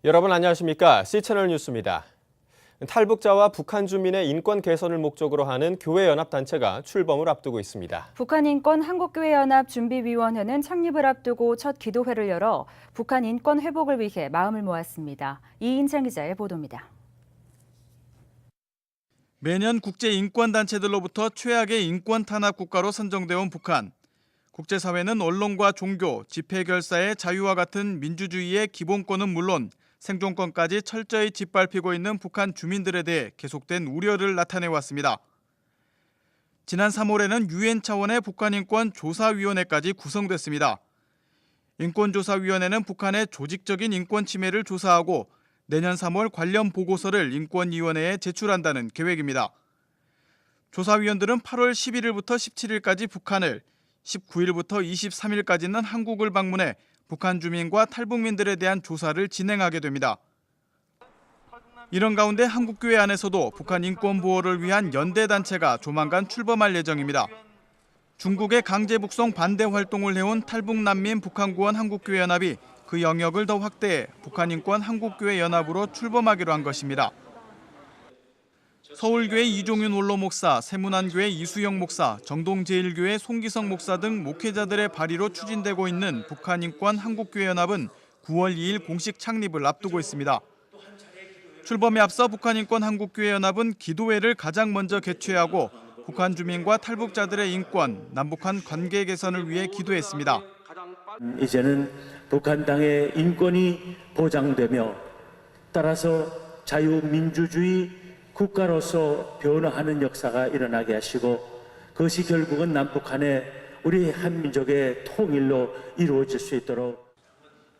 여러분 안녕하십니까? C채널 뉴스입니다. 탈북자와 북한 주민의 인권 개선을 목적으로 하는 교회연합단체가 출범을 앞두고 있습니다. 북한인권 한국교회연합 준비위원회는 창립을 앞두고 첫 기도회를 열어 북한 인권 회복을 위해 마음을 모았습니다. 이인창 기자의 보도입니다. 매년 국제인권단체들로부터 최악의 인권 탄압 국가로 선정되어 온 북한. 국제사회는 언론과 종교, 집회결사의 자유와 같은 민주주의의 기본권은 물론 생존권까지 철저히 짓밟히고 있는 북한 주민들에 대해 계속된 우려를 나타내왔습니다. 지난 3월에는 유엔 차원의 북한인권 조사위원회까지 구성됐습니다. 인권조사위원회는 북한의 조직적인 인권 침해를 조사하고 내년 3월 관련 보고서를 인권위원회에 제출한다는 계획입니다. 조사위원들은 8월 11일부터 17일까지 북한을, 19일부터 23일까지는 한국을 방문해 북한 주민과 탈북민들에 대한 조사를 진행하게 됩니다. 이런 가운데 한국교회 안에서도 북한 인권 보호를 위한 연대단체가 조만간 출범할 예정입니다. 중국의 강제 북송 반대 활동을 해온 탈북난민 북한구원 한국교회연합이 그 영역을 더 확대해 북한인권 한국교회연합으로 출범하기로 한 것입니다. 서울교회 이종윤 원로 목사, 세문안교회 이수영 목사, 정동제일교회 송기성 목사 등 목회자들의 발의로 추진되고 있는 북한인권 한국교회연합은 9월 2일 공식 창립을 앞두고 있습니다. 출범에 앞서 북한인권 한국교회연합은 기도회를 가장 먼저 개최하고 북한 주민과 탈북자들의 인권, 남북한 관계 개선을 위해 기도했습니다. 이제는 북한 땅의 인권이 보장되며 따라서 자유민주주의 국가로서 변화하는 역사가 일어나게 하시고 그것이 결국은 남북한의 우리 한민족의 통일로 이루어질 수 있도록.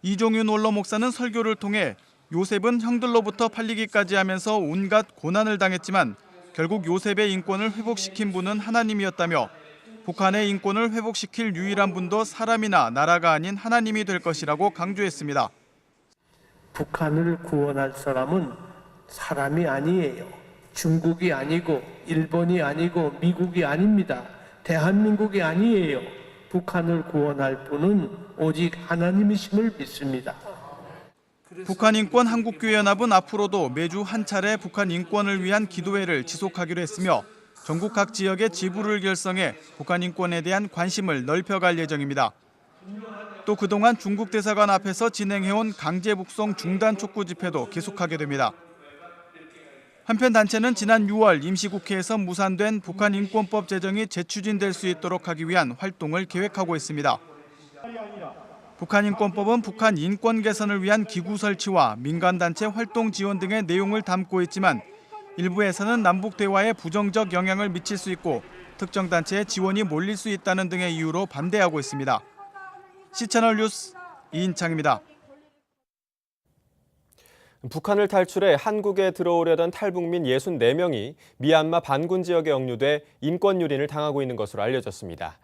이종윤 원로 목사는 설교를 통해 요셉은 형들로부터 팔리기까지 하면서 온갖 고난을 당했지만 결국 요셉의 인권을 회복시킨 분은 하나님이었다며 북한의 인권을 회복시킬 유일한 분도 사람이나 나라가 아닌 하나님이 될 것이라고 강조했습니다. 북한을 구원할 사람은 사람이 아니에요. 중국이 아니고 일본이 아니고 미국이 아닙니다. 대한민국이 아니에요. 북한을 구원할 분은 오직 하나님이심을 믿습니다. 북한인권 한국교회연합은 앞으로도 매주 한 차례 북한 인권을 위한 기도회를 지속하기로 했으며 전국 각 지역의 지부를 결성해 북한 인권에 대한 관심을 넓혀갈 예정입니다. 또 그동안 중국 대사관 앞에서 진행해온 강제 북송 중단 촉구 집회도 계속하게 됩니다. 한편 단체는 지난 6월 임시국회에서 무산된 북한인권법 제정이 재추진될 수 있도록 하기 위한 활동을 계획하고 있습니다. 북한인권법은 북한 인권 개선을 위한 기구 설치와 민간단체 활동 지원 등의 내용을 담고 있지만 일부에서는 남북 대화에 부정적 영향을 미칠 수 있고 특정 단체에 지원이 몰릴 수 있다는 등의 이유로 반대하고 있습니다. C채널 뉴스 이인창입니다. 북한을 탈출해 한국에 들어오려던 탈북민 64명이 미얀마 반군 지역에 억류돼 인권 유린을 당하고 있는 것으로 알려졌습니다.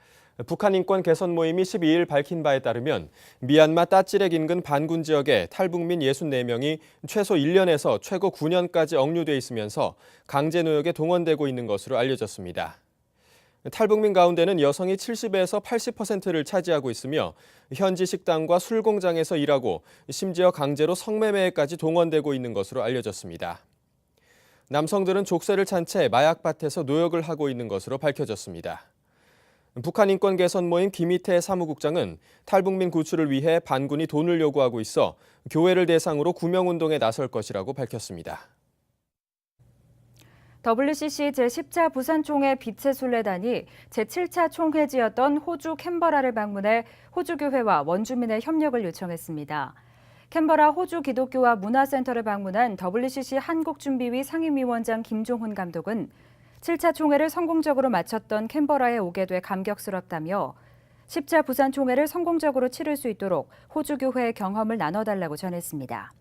북한 인권 개선 모임이 12일 밝힌 바에 따르면 미얀마 따찌렉 인근 반군 지역에 탈북민 64명이 최소 1년에서 최고 9년까지 억류돼 있으면서 강제 노역에 동원되고 있는 것으로 알려졌습니다. 탈북민 가운데는 여성이 70에서 80%를 차지하고 있으며 현지 식당과 술 공장에서 일하고 심지어 강제로 성매매에까지 동원되고 있는 것으로 알려졌습니다. 남성들은 족쇄를 찬 채 마약밭에서 노역을 하고 있는 것으로 밝혀졌습니다. 북한 인권 개선 모임 김희태 사무국장은 탈북민 구출을 위해 반군이 돈을 요구하고 있어 교회를 대상으로 구명운동에 나설 것이라고 밝혔습니다. WCC 제10차 부산총회 빛의 순례단이 제7차 총회지였던 호주 캔버라를 방문해 호주 교회와 원주민의 협력을 요청했습니다. 캔버라 호주 기독교와 문화센터를 방문한 WCC 한국준비위 상임위원장 김종훈 감독은 7차 총회를 성공적으로 마쳤던 캔버라에 오게 돼 감격스럽다며 10차 부산 총회를 성공적으로 치를 수 있도록 호주 교회의 경험을 나눠달라고 전했습니다.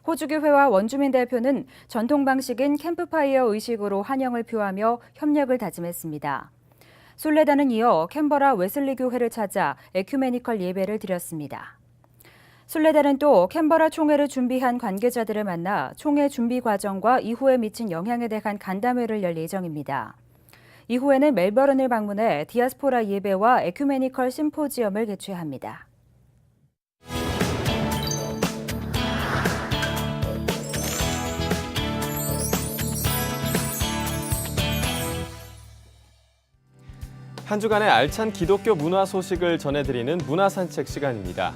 호주교회와 원주민 대표는 전통 방식인 캠프파이어 의식으로 환영을 표하며 협력을 다짐했습니다. 순례단은 이어 캔버라 웨슬리 교회를 찾아 에큐메니컬 예배를 드렸습니다. 순례단은 또 캔버라 총회를 준비한 관계자들을 만나 총회 준비 과정과 이후에 미친 영향에 대한 간담회를 열 예정입니다. 이후에는 멜버른을 방문해 디아스포라 예배와 에큐메니컬 심포지엄을 개최합니다. 한 주간의 알찬 기독교 문화 소식을 전해드리는 문화산책 시간입니다.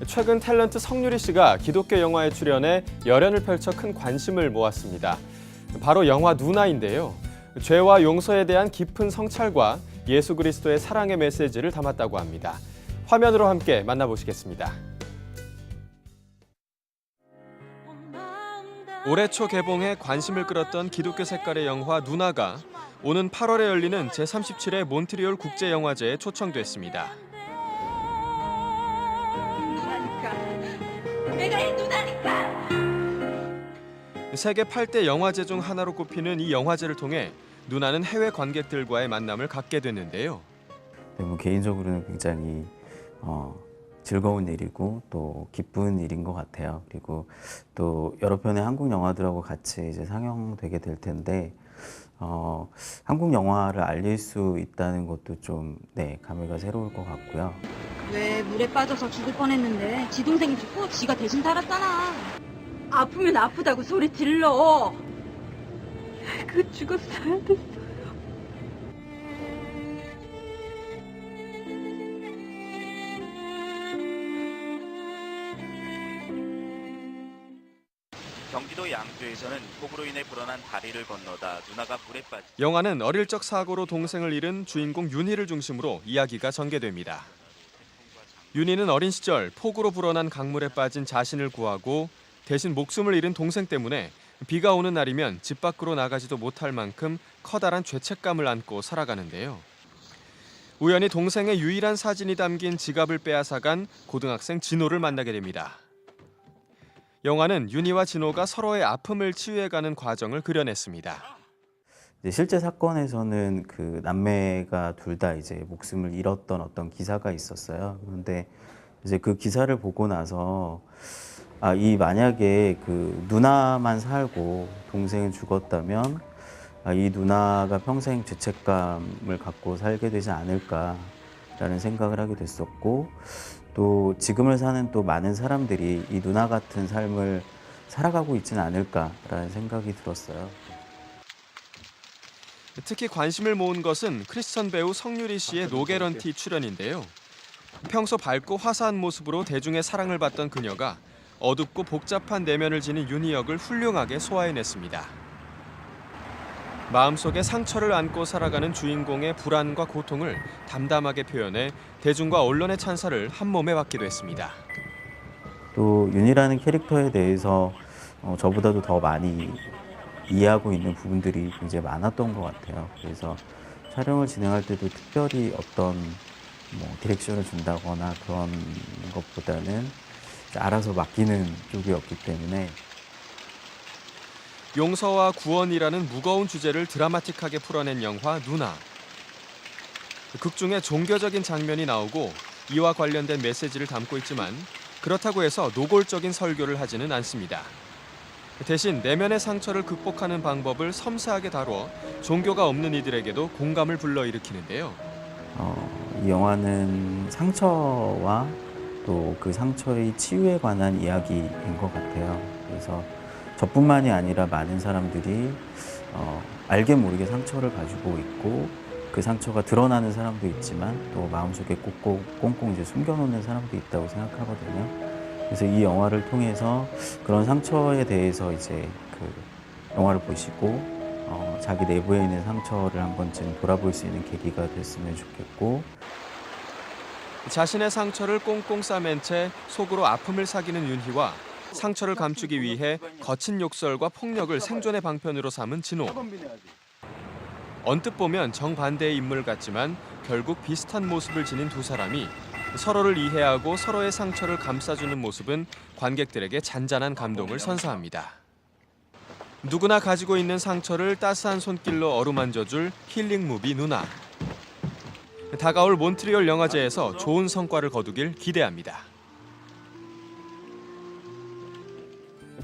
최근 탤런트 성유리 씨가 기독교 영화에 출연해 열연을 펼쳐 큰 관심을 모았습니다. 바로 영화 누나인데요. 죄와 용서에 대한 깊은 성찰과 예수 그리스도의 사랑의 메시지를 담았다고 합니다. 화면으로 함께 만나보시겠습니다. 올해 초 개봉해 관심을 끌었던 기독교 색깔의 영화 누나가 오는 8월에 열리는 제37회 몬트리올 국제영화제에 초청됐습니다. 내가 이 누나니까. 세계 8대 영화제 중 하나로 꼽히는 이 영화제를 통해 누나는 해외 관객들과의 만남을 갖게 됐는데요. 개인적으로는 굉장히 즐거운 일이고 또 기쁜 일인 것 같아요. 그리고 또 여러 편의 한국 영화들하고 같이 이제 상영되게 될 텐데 한국 영화를 알릴 수 있다는 것도 좀 감회가 새로울 것 같고요. 왜 물에 빠져서 죽을 뻔했는데 지 동생이 죽고 지가 대신 살았잖아. 아프면 아프다고 소리 질러. 그 죽었어야 됐어. 경기도 양주에서는 폭우로 인해 불어난 다리를 건너다 누나가 물에 빠진 영화는 어릴 적 사고로 동생을 잃은 주인공 윤희를 중심으로 이야기가 전개됩니다. 윤희는 어린 시절 폭우로 불어난 강물에 빠진 자신을 구하고 대신 목숨을 잃은 동생 때문에 비가 오는 날이면 집 밖으로 나가지도 못할 만큼 커다란 죄책감을 안고 살아가는데요. 우연히 동생의 유일한 사진이 담긴 지갑을 빼앗아간 고등학생 진호를 만나게 됩니다. 영화는 윤희와 진호가 서로의 아픔을 치유해가는 과정을 그려냈습니다. 실제 사건에서는 그 남매가 둘 다 이제 목숨을 잃었던 어떤 기사가 있었어요. 그런데 이제 그 기사를 보고 나서 만약에 그 누나만 살고 동생은 죽었다면 이 누나가 평생 죄책감을 갖고 살게 되지 않을까라는 생각을 하게 됐었고, 또 지금을 사는 또 많은 사람들이 이 누나 같은 삶을 살아가고 있지는 않을까라는 생각이 들었어요. 특히 관심을 모은 것은 크리스천 배우 성유리 씨의 노게런티 출연인데요. 평소 밝고 화사한 모습으로 대중의 사랑을 받던 그녀가 어둡고 복잡한 내면을 지닌 윤희 역을 훌륭하게 소화해냈습니다. 마음속에 상처를 안고 살아가는 주인공의 불안과 고통을 담담하게 표현해 대중과 언론의 찬사를 한몸에 받기도 했습니다. 또 윤희라는 캐릭터에 대해서 저보다도 더 많이 이해하고 있는 부분들이 굉장히 많았던 것 같아요. 그래서 촬영을 진행할 때도 특별히 어떤 디렉션을 준다거나 그런 것보다는 알아서 맡기는 쪽이었기 때문에. 용서와 구원이라는 무거운 주제를 드라마틱하게 풀어낸 영화 누나. 극 중에 종교적인 장면이 나오고 이와 관련된 메시지를 담고 있지만 그렇다고 해서 노골적인 설교를 하지는 않습니다. 대신 내면의 상처를 극복하는 방법을 섬세하게 다뤄 종교가 없는 이들에게도 공감을 불러일으키는데요. 이 영화는 상처와 또 그 상처의 치유에 관한 이야기인 것 같아요. 그래서 저뿐만이 아니라 많은 사람들이 알게 모르게 상처를 가지고 있고 그 상처가 드러나는 사람도 있지만 또 마음속에 꽁꽁 이제 숨겨놓는 사람도 있다고 생각하거든요. 그래서 이 영화를 통해서 그런 상처에 대해서 이제 그 영화를 보시고 자기 내부에 있는 상처를 한 번쯤 돌아볼 수 있는 계기가 됐으면 좋겠고, 자신의 상처를 꽁꽁 싸맨 채 속으로 아픔을 사귀는 윤희와 상처를 감추기 위해 거친 욕설과 폭력을 생존의 방편으로 삼은 진호. 언뜻 보면 정반대의 인물 같지만 결국 비슷한 모습을 지닌 두 사람이 서로를 이해하고 서로의 상처를 감싸주는 모습은 관객들에게 잔잔한 감동을 선사합니다. 누구나 가지고 있는 상처를 따스한 손길로 어루만져줄 힐링 무비 누나. 다가올 몬트리올 영화제에서 좋은 성과를 거두길 기대합니다.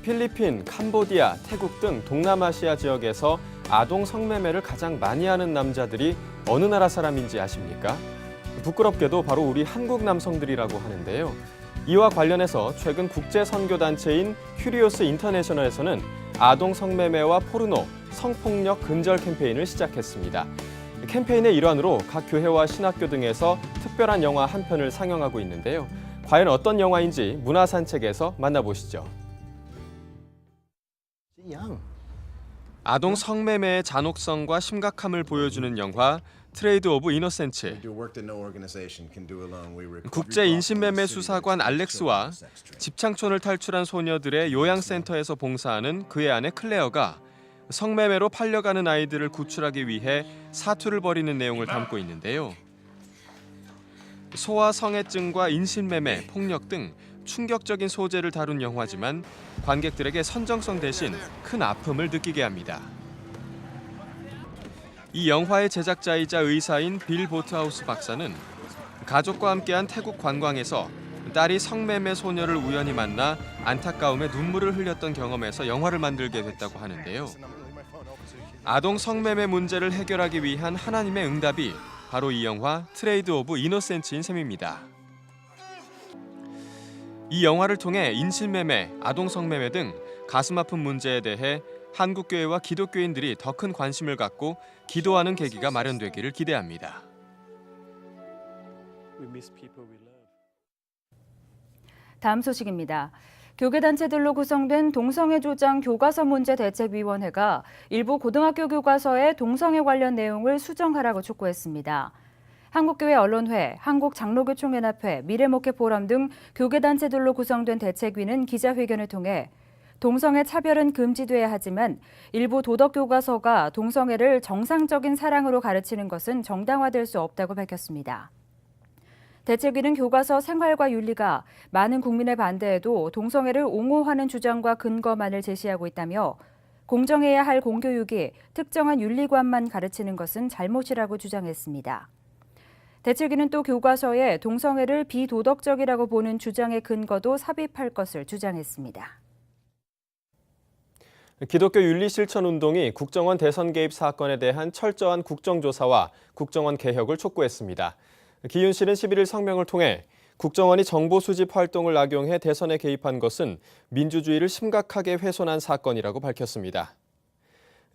필리핀, 캄보디아, 태국 등 동남아시아 지역에서 아동 성매매를 가장 많이 하는 남자들이 어느 나라 사람인지 아십니까? 부끄럽게도 바로 우리 한국 남성들이라고 하는데요. 이와 관련해서 최근 국제선교단체인 큐리오스 인터내셔널에서는 아동 성매매와 포르노, 성폭력 근절 캠페인을 시작했습니다. 캠페인의 일환으로 각 교회와 신학교 등에서 특별한 영화 한 편을 상영하고 있는데요. 과연 어떤 영화인지 문화산책에서 만나보시죠. 아동 성매매의 잔혹성과 심각함을 보여주는 영화 트레이드 오브 이노센트. 국제 인신매매 수사관 알렉스와 집창촌을 탈출한 소녀들의 요양센터에서 봉사하는 그의 아내 클레어가 성매매로 팔려가는 아이들을 구출하기 위해 사투를 벌이는 내용을 담고 있는데요. 소아 성애증과 인신매매, 폭력 등 충격적인 소재를 다룬 영화지만 관객들에게 선정성 대신 큰 아픔을 느끼게 합니다. 이 영화의 제작자이자 의사인 빌 보트하우스 박사는 가족과 함께한 태국 관광에서 딸이 성매매 소녀를 우연히 만나 안타까움에 눈물을 흘렸던 경험에서 영화를 만들게 됐다고 하는데요. 아동 성매매 문제를 해결하기 위한 하나님의 응답이 바로 이 영화 트레이드 오브 이노센트인 셈입니다. 이 영화를 통해 인신매매, 아동 성매매 등 가슴 아픈 문제에 대해 한국 교회와 기독교인들이 더 큰 관심을 갖고 기도하는 계기가 마련되기를 기대합니다. 다음 소식입니다. 교계단체들로 구성된 동성애 조장 교과서 문제 대책위원회가 일부 고등학교 교과서에 동성애 관련 내용을 수정하라고 촉구했습니다. 한국교회 언론회, 한국장로교총연합회, 미래목회포럼 등 교계단체들로 구성된 대책위는 기자회견을 통해 동성애 차별은 금지돼야 하지만 일부 도덕교과서가 동성애를 정상적인 사랑으로 가르치는 것은 정당화될 수 없다고 밝혔습니다. 대책위는 교과서 생활과 윤리가 많은 국민의 반대에도 동성애를 옹호하는 주장과 근거만을 제시하고 있다며 공정해야 할 공교육이 특정한 윤리관만 가르치는 것은 잘못이라고 주장했습니다. 대책위는 또 교과서에 동성애를 비도덕적이라고 보는 주장의 근거도 삽입할 것을 주장했습니다. 기독교 윤리실천운동이 국정원 대선 개입 사건에 대한 철저한 국정조사와 국정원 개혁을 촉구했습니다. 기윤실은 11일 성명을 통해 국정원이 정보 수집 활동을 악용해 대선에 개입한 것은 민주주의를 심각하게 훼손한 사건이라고 밝혔습니다.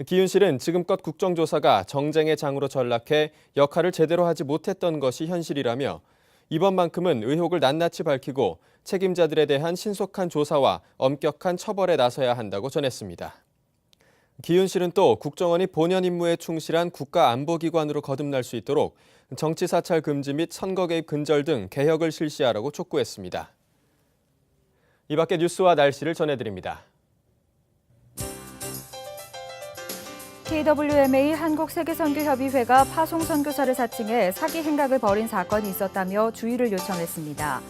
기윤실은 지금껏 국정조사가 정쟁의 장으로 전락해 역할을 제대로 하지 못했던 것이 현실이라며 이번만큼은 의혹을 낱낱이 밝히고 책임자들에 대한 신속한 조사와 엄격한 처벌에 나서야 한다고 전했습니다. 기윤실은 또 국정원이 본연 임무에 충실한 국가안보기관으로 거듭날 수 있도록 정치사찰 금지 및 선거 개입 근절 등 개혁을 실시하라고 촉구했습니다. 이 밖에 뉴스와 날씨를 전해드립니다. KWMA 한국세계선교협의회가 파송선교사를 사칭해 사기 행각을 벌인 사건이 있었다며 주의를 요청했습니다.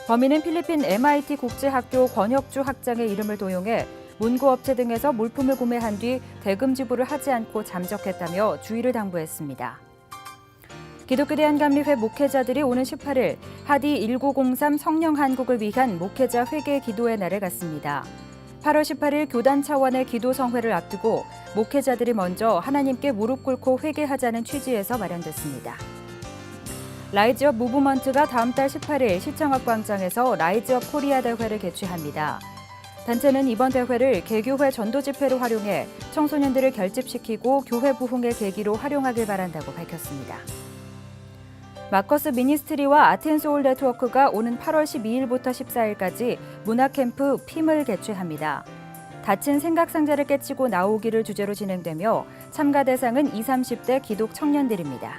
범인은 필리핀 MIT 국제학교 권혁주 학장의 이름을 도용해 문구업체 등에서 물품을 구매한 뒤 대금 지불을 하지 않고 잠적했다며 주의를 당부했습니다. 기독교대한감리회 목회자들이 오는 18일 하디 1903 성령한국을 위한 목회자 회개 기도의 날을 갖습니다. 8월 18일 교단 차원의 기도 성회를 앞두고 목회자들이 먼저 하나님께 무릎 꿇고 회개하자는 취지에서 마련됐습니다. 라이즈업 무브먼트가 다음 달 18일 시청학 광장에서 라이즈업 코리아 대회를 개최합니다. 단체는 이번 대회를 개교회 전도 집회로 활용해 청소년들을 결집시키고 교회 부흥의 계기로 활용하길 바란다고 밝혔습니다. 마커스 미니스트리와 아텐소울 네트워크가 오는 8월 12일부터 14일까지 문화캠프 핌을 개최합니다. 닫힌 생각상자를 깨치고 나오기를 주제로 진행되며 참가 대상은 20, 30대 기독 청년들입니다.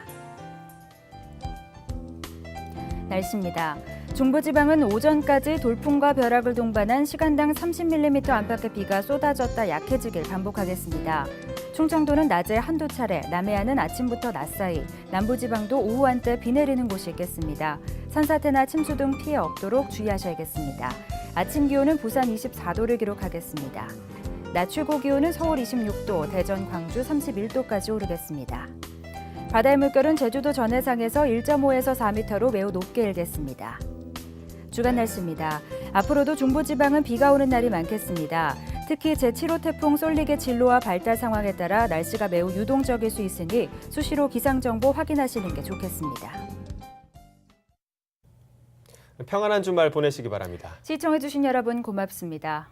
날씨입니다. 중부지방은 오전까지 돌풍과 벼락을 동반한 시간당 30mm 안팎의 비가 쏟아졌다 약해지길 반복하겠습니다. 충청도는 낮에 한두 차례, 남해안은 아침부터 낮 사이, 남부지방도 오후 한때 비 내리는 곳이 있겠습니다. 산사태나 침수 등 피해 없도록 주의하셔야겠습니다. 아침 기온은 부산 24도를 기록하겠습니다. 낮 최고 기온은 서울 26도, 대전, 광주 31도까지 오르겠습니다. 바다의 물결은 제주도 전해상에서 1.5에서 4m로 매우 높게 일겠습니다. 주간 날씨입니다. 앞으로도 중부지방은 비가 오는 날이 많겠습니다. 특히 제7호 태풍 쏠릭의 진로와 발달 상황에 따라 날씨가 매우 유동적일 수 있으니 수시로 기상정보 확인하시는 게 좋겠습니다. 평안한 주말 보내시기 바랍니다. 시청해주신 여러분 고맙습니다.